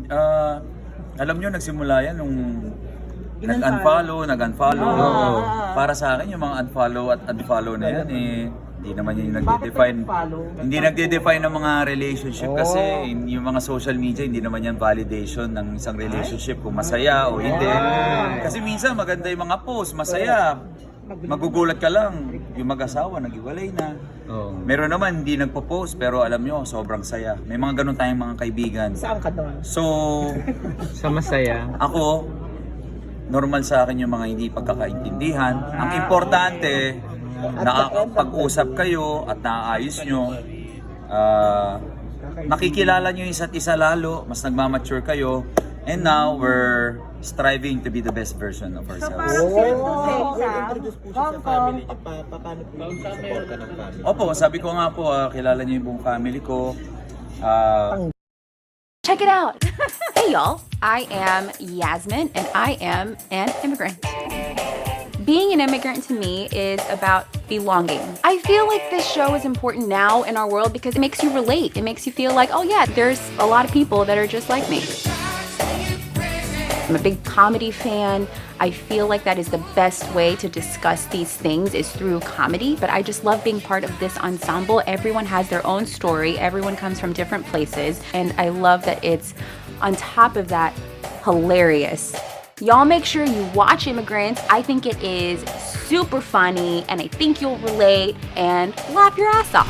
Ah, alam nyo, nagsimula yan nung nag-unfollow. Para sa akin, yung mga unfollow at unfollow na yan, hindi naman yun yung nagde-define. Hindi nagde-define ng mga relationship kasi yung mga social media, hindi naman yan validation ng isang relationship kung masaya o hindi. Kasi minsan maganda yung mga post, masaya. Magugulat ka lang, yung mag-asawa nag-iwalay na. Meron naman hindi nagpo-post pero alam nyo, sobrang saya. May mga ganun tayong mga kaibigan. Saan ka doon? So, Sa masaya. ako, normal sa akin yung mga hindi pagkakaintindihan. Ang importante, nakakapag-usap kayo at naayos nyo. Nakikilala nyo yung isa't isa lalo, mas nagmamature kayo. And now, we're striving to be the best version of ourselves. Introduce po siya sa family niyo. Paano po yung support ka ng family? Opo, sabi ko nga po, kilala niyo yung buong family ko. Check it out. Hey, y'all. I am Yasmin, and I am an immigrant. Being an immigrant to me is about belonging. I feel like this show is important now in our world because it makes you relate. It makes you feel like, oh yeah, there's a lot of people that are just like me. I'm a big comedy fan. I feel like that is the best way to discuss these things is through comedy, but I just love being part of this ensemble. Everyone has their own story. Everyone comes from different places, and I love that it's, on top of that, hilarious. Y'all make sure you watch Immigrants. I think it is super funny, and I think you'll relate and laugh your ass off.